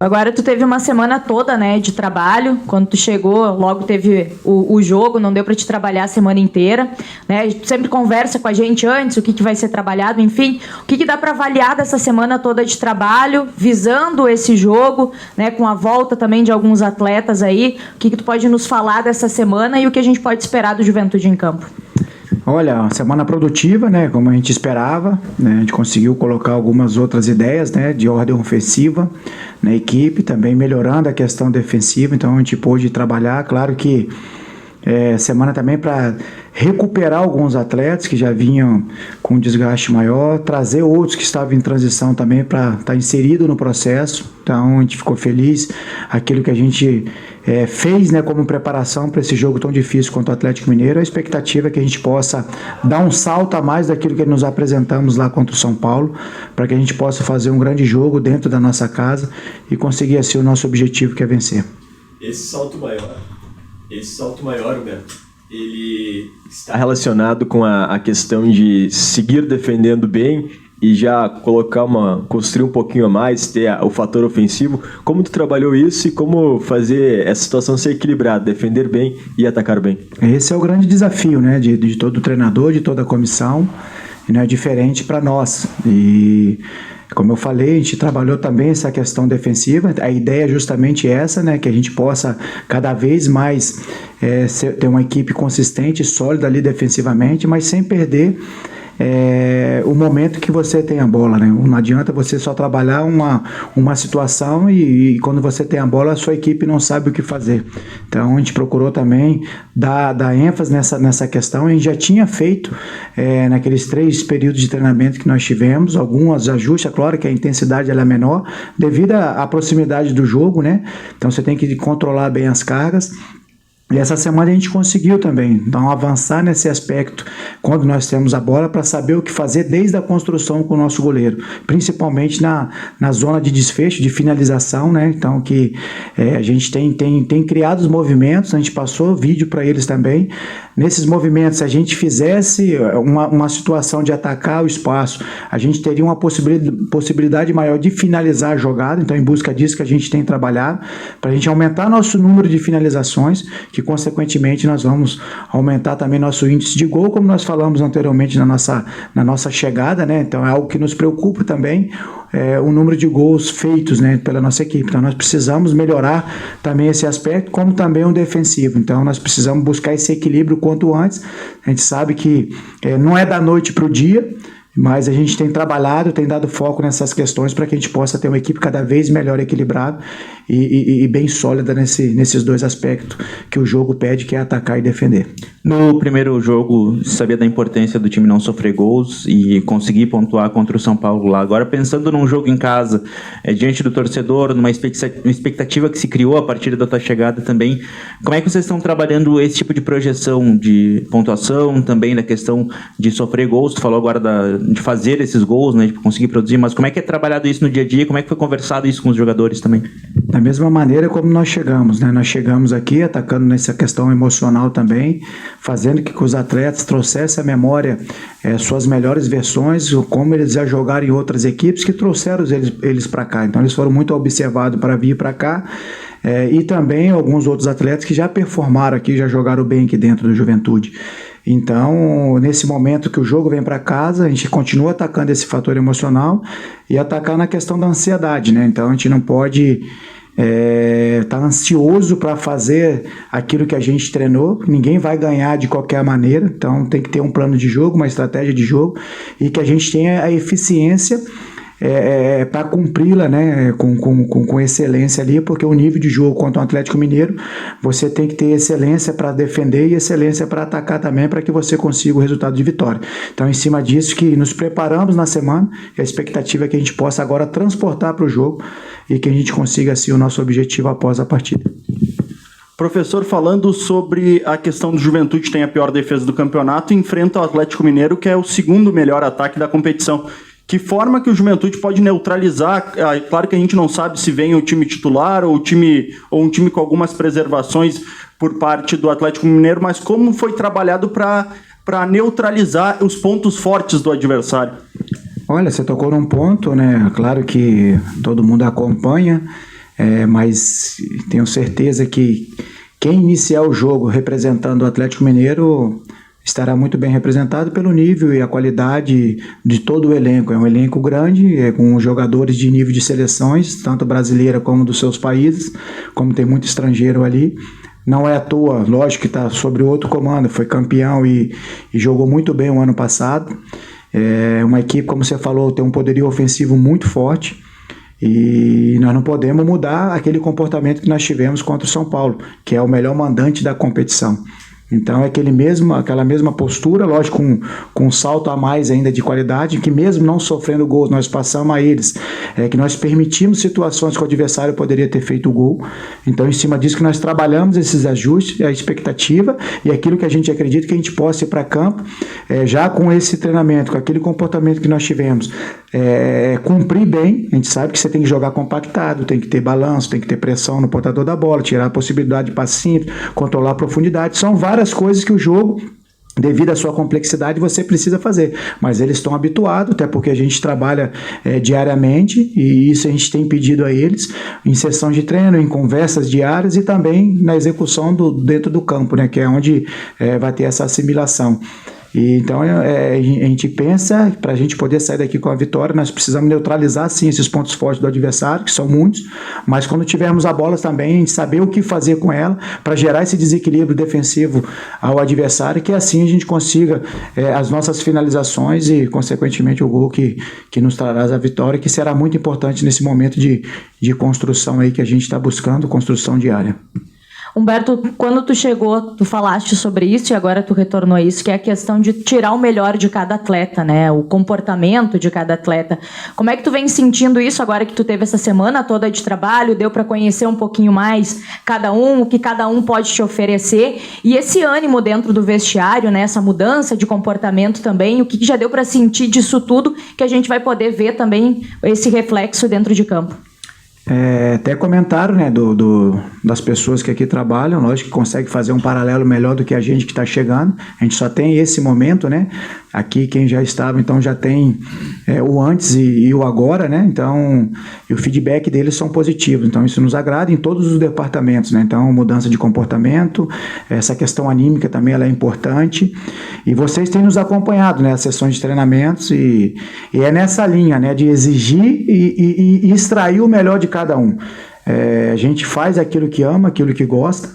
Agora tu teve uma semana toda, né, de trabalho. Quando tu chegou, logo teve o jogo, não deu para te trabalhar a semana inteira, né? Tu sempre conversa com a gente antes, o que vai ser trabalhado, enfim. O que dá para avaliar dessa semana toda de trabalho, visando esse jogo, né, com a volta também de alguns atletas aí. O que tu pode nos falar dessa semana e o que a gente pode esperar do Juventude em campo? Olha, uma semana produtiva, né, como a gente esperava, né, a gente conseguiu colocar algumas outras ideias, né, de ordem ofensiva na equipe, também melhorando a questão defensiva, então a gente pôde trabalhar, claro que semana também para recuperar alguns atletas que já vinham com um desgaste maior, trazer outros que estavam em transição também para estar inserido no processo. Então a gente ficou feliz, aquilo que a gente fez, né, como preparação para esse jogo tão difícil contra o Atlético Mineiro. A expectativa é que a gente possa dar um salto a mais daquilo que nos apresentamos lá contra o São Paulo, para que a gente possa fazer um grande jogo dentro da nossa casa e conseguir assim o nosso objetivo, que é vencer. Esse salto maior, Roberto, ele está relacionado com a questão de seguir defendendo bem e já construir um pouquinho a mais, ter o fator ofensivo. Como tu trabalhou isso e como fazer essa situação ser equilibrada, defender bem e atacar bem? Esse é o grande desafio, né, de todo treinador, de toda a comissão, e não é diferente para nós. E como eu falei, a gente trabalhou também essa questão defensiva. A ideia é justamente essa, né, que a gente possa cada vez mais ter uma equipe consistente, sólida ali defensivamente, mas sem perder o momento que você tem a bola, né? Não adianta você só trabalhar uma situação e quando você tem a bola, a sua equipe não sabe o que fazer. Então a gente procurou também dar ênfase nessa questão. A gente já tinha feito naqueles 3 períodos de treinamento que nós tivemos alguns ajustes. É claro que a intensidade ela é menor devido à proximidade do jogo, né? Então você tem que controlar bem as cargas. E essa semana a gente conseguiu também avançar nesse aspecto quando nós temos a bola, para saber o que fazer desde a construção com o nosso goleiro, principalmente na zona de desfecho, de finalização, né? Então que a gente tem criado os movimentos, a gente passou vídeo para eles também. Nesses movimentos, se a gente fizesse uma situação de atacar o espaço, a gente teria uma possibilidade maior de finalizar a jogada. Então, em busca disso que a gente tem trabalhado, para a gente aumentar nosso número de finalizações, que consequentemente nós vamos aumentar também nosso índice de gol, como nós falamos anteriormente na nossa chegada, né? Então é algo que nos preocupa também, o número de gols feitos, né, pela nossa equipe. Então nós precisamos melhorar também esse aspecto, como também o defensivo. Então nós precisamos buscar esse equilíbrio quanto antes. A gente sabe que não é da noite para o dia, mas a gente tem trabalhado, tem dado foco nessas questões para que a gente possa ter uma equipe cada vez melhor equilibrada e bem sólida nesses 2 aspectos que o jogo pede, que é atacar e defender. No primeiro jogo, sabia da importância do time não sofrer gols e conseguir pontuar contra o São Paulo lá. Agora, pensando num jogo em casa, diante do torcedor, numa expectativa que se criou a partir da tua chegada também, como é que vocês estão trabalhando esse tipo de projeção de pontuação, também da questão de sofrer gols? Tu falou agora de fazer esses gols, né, de conseguir produzir, mas como é que é trabalhado isso no dia a dia? Como é que foi conversado isso com os jogadores também? Da mesma maneira como nós chegamos, né? Nós chegamos aqui atacando nessa questão emocional também, fazendo que os atletas trouxessem à memória suas melhores versões, como eles já jogaram em outras equipes que trouxeram eles para cá. Então eles foram muito observados para vir para cá, e também alguns outros atletas que já performaram aqui, já jogaram bem aqui dentro do Juventude. Então, nesse momento que o jogo vem para casa, a gente continua atacando esse fator emocional e atacar na questão da ansiedade, né? Então a gente não pode tá ansioso para fazer aquilo que a gente treinou. Ninguém vai ganhar de qualquer maneira, então tem que ter um plano de jogo, uma estratégia de jogo, e que a gente tenha a eficiência para cumpri-la, né, com excelência ali, porque o nível de jogo contra o Atlético Mineiro, você tem que ter excelência para defender e excelência para atacar também, para que você consiga o resultado de vitória. Então, em cima disso que nos preparamos na semana, e a expectativa é que a gente possa agora transportar para o jogo e que a gente consiga assim o nosso objetivo após a partida. Professor, falando sobre a questão do Juventude, tem a pior defesa do campeonato, enfrenta o Atlético Mineiro, que é o 2º melhor ataque da competição. Que forma que o Juventude pode neutralizar? Claro que a gente não sabe se vem o time titular ou um time com algumas preservações por parte do Atlético Mineiro, mas como foi trabalhado para neutralizar os pontos fortes do adversário? Olha, você tocou num ponto, né? Claro que todo mundo acompanha mas tenho certeza que quem iniciar o jogo representando o Atlético Mineiro estará muito bem representado pelo nível e a qualidade de todo o elenco. É um elenco grande, com jogadores de nível de seleções, tanto brasileira como dos seus países, como tem muito estrangeiro ali. Não é à toa, lógico que está sobre outro comando, foi campeão e jogou muito bem o ano passado. É uma equipe, como você falou, tem um poderio ofensivo muito forte e nós não podemos mudar aquele comportamento que nós tivemos contra o São Paulo, que é o melhor mandante da competição. Então é aquela mesma postura, lógico, com um salto a mais ainda de qualidade, que mesmo não sofrendo gols, nós passamos a eles, que nós permitimos situações que o adversário poderia ter feito o gol. Então, em cima disso que nós trabalhamos esses ajustes, a expectativa e aquilo que a gente acredita que a gente possa ir para campo, já com esse treinamento, com aquele comportamento que nós tivemos, cumprir bem. A gente sabe que você tem que jogar compactado, tem que ter balanço, tem que ter pressão no portador da bola, tirar a possibilidade de passe simples, controlar a profundidade. São várias coisas que o jogo, devido à sua complexidade, você precisa fazer, mas eles estão habituados, até porque a gente trabalha diariamente, e isso a gente tem pedido a eles em sessão de treino, em conversas diárias e também na execução dentro do campo, né, que é onde vai ter essa assimilação. E então a gente pensa, para a gente poder sair daqui com a vitória, nós precisamos neutralizar sim esses pontos fortes do adversário, que são muitos, mas quando tivermos a bola também, a gente saber o que fazer com ela para gerar esse desequilíbrio defensivo ao adversário, que assim a gente consiga as nossas finalizações e consequentemente o gol que nos trará a vitória, que será muito importante nesse momento de construção aí que a gente está buscando, construção diária. Humberto, quando tu chegou, tu falaste sobre isso e agora tu retornou a isso, que é a questão de tirar o melhor de cada atleta, né? O comportamento de cada atleta. Como é que tu vem sentindo isso agora que tu teve essa semana toda de trabalho, deu para conhecer um pouquinho mais cada um, o que cada um pode te oferecer e esse ânimo dentro do vestiário, né? Essa mudança de comportamento também, o que já deu para sentir disso tudo que a gente vai poder ver também esse reflexo dentro de campo? Até comentaram, né, das pessoas que aqui trabalham, lógico que consegue fazer um paralelo melhor do que a gente que está chegando. A gente só tem esse momento, né? Aqui quem já estava, então já tem o antes e o agora, né? Então, e o feedback deles são positivos. Então, isso nos agrada em todos os departamentos, né? Então, mudança de comportamento, essa questão anímica também ela é importante. E vocês têm nos acompanhado, né? As sessões de treinamentos e é nessa linha, né? De exigir e extrair o melhor de cada um. A gente faz aquilo que ama, aquilo que gosta.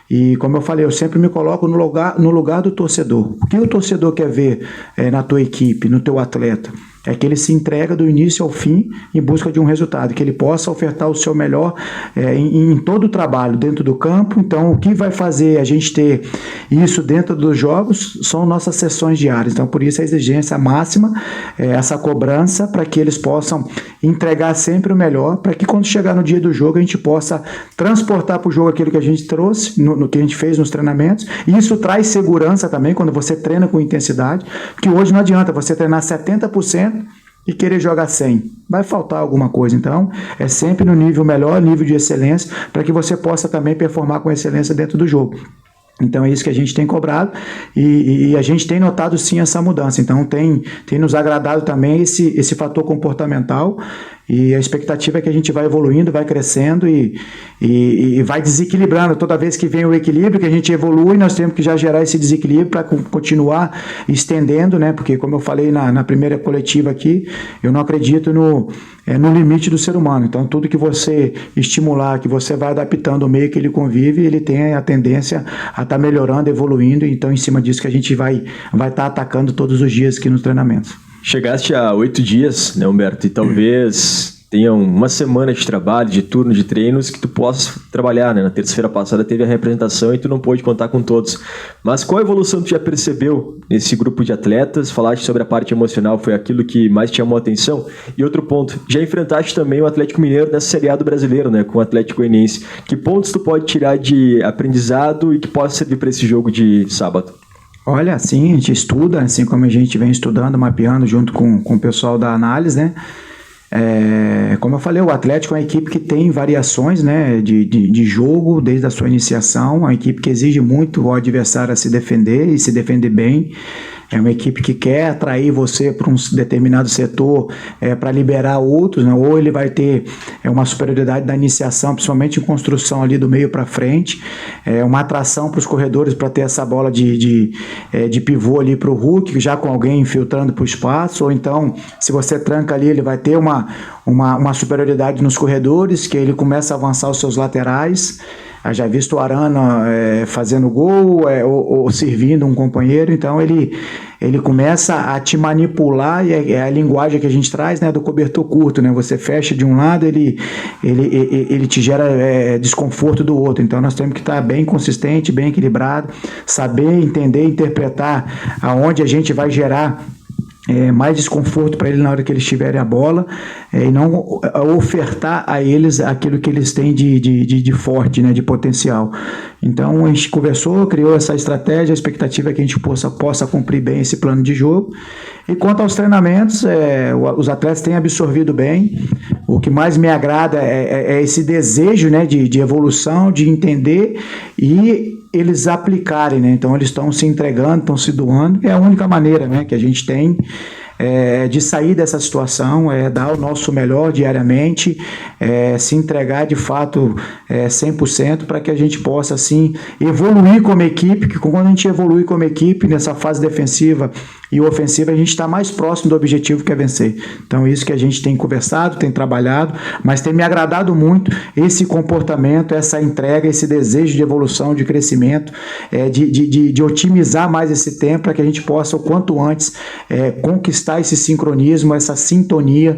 E como eu falei, eu sempre me coloco no lugar do torcedor. O que o torcedor quer ver na tua equipe, no teu atleta? É que ele se entrega do início ao fim em busca de um resultado, que ele possa ofertar o seu melhor em todo o trabalho dentro do campo. Então, o que vai fazer a gente ter isso dentro dos jogos são nossas sessões diárias. Então, por isso a exigência máxima, essa cobrança para que eles possam entregar sempre o melhor, para que quando chegar no dia do jogo a gente possa transportar para o jogo aquilo que a gente trouxe, no que a gente fez nos treinamentos. E isso traz segurança também quando você treina com intensidade, porque hoje não adianta você treinar 70% e querer jogar 100%. Vai faltar alguma coisa. Então, é sempre no nível melhor, nível de excelência, para que você possa também performar com excelência dentro do jogo. Então é isso que a gente tem cobrado e a gente tem notado sim essa mudança. Então tem nos agradado também esse fator comportamental e a expectativa é que a gente vai evoluindo, vai crescendo e vai desequilibrando. Toda vez que vem o equilíbrio, que a gente evolui, nós temos que já gerar esse desequilíbrio para continuar estendendo, né? Porque como eu falei na primeira coletiva aqui, eu não acredito no limite do ser humano. Então tudo que você estimular, que você vai adaptando o meio que ele convive, ele tem a tendência a estar melhorando, evoluindo. Então em cima disso que a gente vai estar atacando todos os dias aqui nos treinamentos. Chegaste a 8 dias, né, Humberto? E talvez tenha uma semana de trabalho, de turno de treinos que tu possa trabalhar, né? Na terça-feira passada teve a representação e tu não pôde contar com todos. Mas qual a evolução tu já percebeu nesse grupo de atletas? Falaste sobre a parte emocional, foi aquilo que mais te chamou a atenção? E outro ponto, já enfrentaste também o Atlético Mineiro nessa Série A do Brasileiro, né? Com o Atlético Goianiense. Que pontos tu pode tirar de aprendizado e que possa servir para esse jogo de sábado? Olha, sim, a gente estuda, assim como a gente vem estudando, mapeando junto com o pessoal da análise, né? Como eu falei, o Atlético é uma equipe que tem variações, né, de jogo desde a sua iniciação, uma equipe que exige muito o adversário a se defender e se defender bem. É uma equipe que quer atrair você para um determinado setor para liberar outros, né? Ou ele vai ter uma superioridade da iniciação, principalmente em construção ali do meio para frente, uma atração para os corredores para ter essa bola de pivô ali para o Hulk, já com alguém infiltrando para o espaço, ou então, se você tranca ali, ele vai ter uma superioridade nos corredores, que ele começa a avançar os seus laterais. Eu já visto o Arana fazendo gol ou servindo um companheiro, então ele começa a te manipular, e é a linguagem que a gente traz, né, do cobertor curto, né? Você fecha de um lado, ele te gera desconforto do outro, então nós temos que estar bem consistente, bem equilibrado, saber entender, interpretar aonde a gente vai gerar mais desconforto para ele na hora que eles tiverem a bola, e não ofertar a eles aquilo que eles têm de forte, né, de potencial. Então a gente conversou, criou essa estratégia, a expectativa é que a gente possa cumprir bem esse plano de jogo. E quanto aos treinamentos, os atletas têm absorvido bem. O que mais me agrada é esse desejo, né, de evolução, de entender e eles aplicarem, né? Então eles estão se entregando, estão se doando. É a única maneira, né, que a gente tem de sair dessa situação, dar o nosso melhor diariamente, se entregar de fato 100% para que a gente possa assim evoluir como equipe, que quando a gente evolui como equipe nessa fase defensiva e ofensiva, a gente está mais próximo do objetivo, que é vencer. Então isso que a gente tem conversado, tem trabalhado, mas tem me agradado muito esse comportamento, essa entrega, esse desejo de evolução, de crescimento, de otimizar mais esse tempo para que a gente possa o quanto antes conquistar esse sincronismo, essa sintonia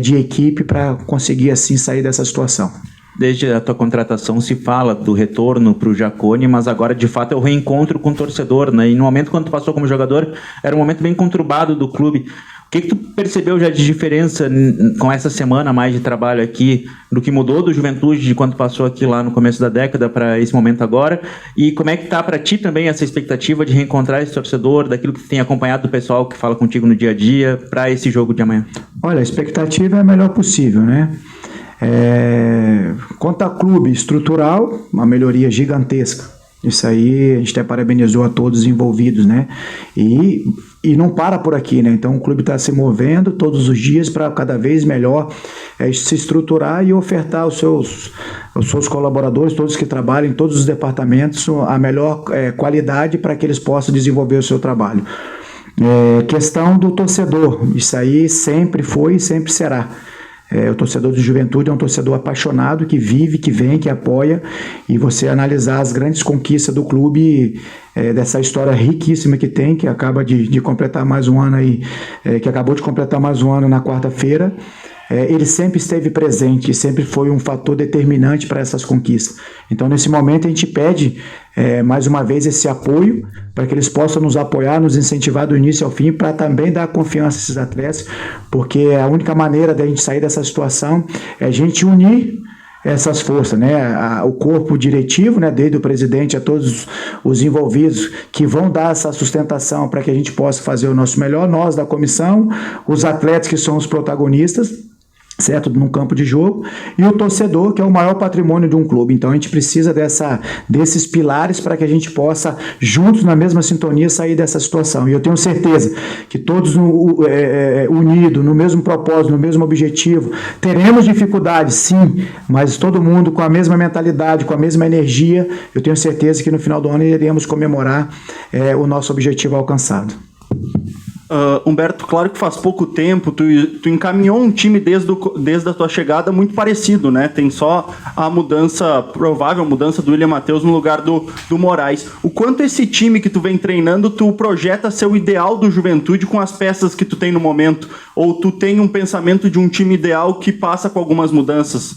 de equipe para conseguir assim sair dessa situação. Desde a tua contratação se fala do retorno para o Jacone, mas agora de fato é o reencontro com o torcedor, né? E no momento quando tu passou como jogador, era um momento bem conturbado do clube. O que tu percebeu já de diferença com essa semana mais de trabalho aqui, do que mudou do Juventude de quando passou aqui lá no começo da década para esse momento agora? E como é que tá para ti também essa expectativa de reencontrar esse torcedor, daquilo que tu tem acompanhado do pessoal que fala contigo no dia a dia, para esse jogo de amanhã? Olha, a expectativa é a melhor possível, né? Quanto ao clube estrutural, uma melhoria gigantesca. Isso aí a gente até parabenizou a todos os envolvidos, né? E não para por aqui, né? Então o clube está se movendo todos os dias para cada vez melhor se estruturar e ofertar aos seus colaboradores, todos que trabalham em todos os departamentos, a melhor qualidade para que eles possam desenvolver o seu trabalho. Questão do torcedor, isso aí sempre foi e sempre será. O torcedor do Juventude é um torcedor apaixonado, que vive, que vem, que apoia, e você analisar as grandes conquistas do clube, dessa história riquíssima que tem, que acaba de completar mais um ano aí, que acabou de completar mais um ano na quarta-feira, ele sempre esteve presente e sempre foi um fator determinante para essas conquistas. Então, nesse momento, a gente pede mais uma vez esse apoio para que eles possam nos apoiar, nos incentivar do início ao fim, para também dar confiança a esses atletas, porque a única maneira da gente sair dessa situação é a gente unir essas forças, né? O corpo diretivo, né? Desde o presidente a todos os envolvidos, que vão dar essa sustentação para que a gente possa fazer o nosso melhor, nós da comissão, os atletas que são os protagonistas, certo, num campo de jogo, e o torcedor, que é o maior patrimônio de um clube. Então a gente precisa desses pilares para que a gente possa, juntos, na mesma sintonia, sair dessa situação. E eu tenho certeza que todos unidos, no mesmo propósito, no mesmo objetivo, teremos dificuldades, sim, mas todo mundo com a mesma mentalidade, com a mesma energia, eu tenho certeza que no final do ano iremos comemorar o nosso objetivo alcançado. Humberto, claro que faz pouco tempo tu encaminhou um time desde a tua chegada muito parecido, né? Tem só a provável mudança do William Matheus no lugar do Moraes. O quanto esse time que tu vem treinando, tu projeta ser o ideal do Juventude com as peças que tu tem no momento? Ou tu tem um pensamento de um time ideal que passa com algumas mudanças?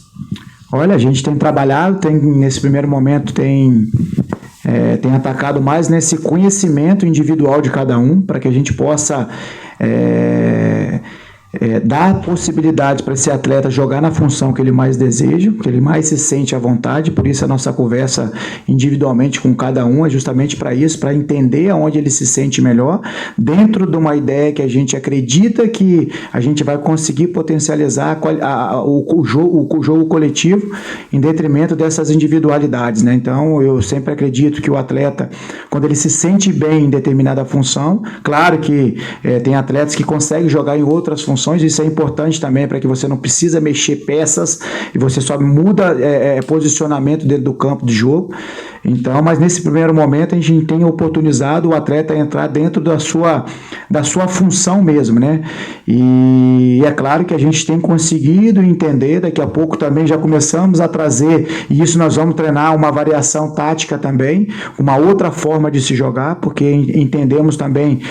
Olha, a gente tem trabalhado, nesse primeiro momento tem atacado mais nesse conhecimento individual de cada um, para que a gente possa dar possibilidade para esse atleta jogar na função que ele mais deseja, que ele mais se sente à vontade. Por isso a nossa conversa individualmente com cada um é justamente para isso, para entender aonde ele se sente melhor, dentro de uma ideia que a gente acredita que a gente vai conseguir potencializar o jogo coletivo em detrimento dessas individualidades, né? Então eu sempre acredito que o atleta, quando ele se sente bem em determinada função, claro que tem atletas que conseguem jogar em outras funções, isso é importante também, para que você não precisa mexer peças e você só muda posicionamento dentro do campo de jogo. Então, mas nesse primeiro momento a gente tem oportunizado o atleta a entrar dentro da sua função mesmo, né? E é claro que a gente tem conseguido entender, daqui a pouco também já começamos a trazer, e isso nós vamos treinar uma variação tática também, uma outra forma de se jogar, porque entendemos também,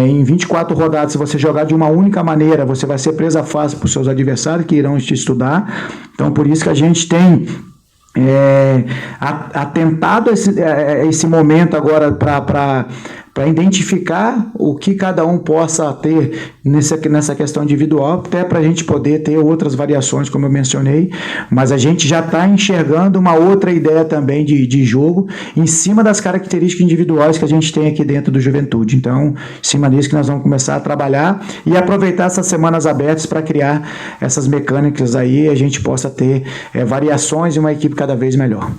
em 24 rodadas, se você jogar de uma única maneira, você vai ser presa fácil para os seus adversários que irão te estudar. Então, por isso que a gente tem atentado esse momento agora para identificar o que cada um possa ter nessa questão individual, até para a gente poder ter outras variações, como eu mencionei, mas a gente já está enxergando uma outra ideia também de jogo em cima das características individuais que a gente tem aqui dentro do Juventude. Então, em cima disso que nós vamos começar a trabalhar e aproveitar essas semanas abertas para criar essas mecânicas aí e a gente possa ter variações e uma equipe cada vez melhor.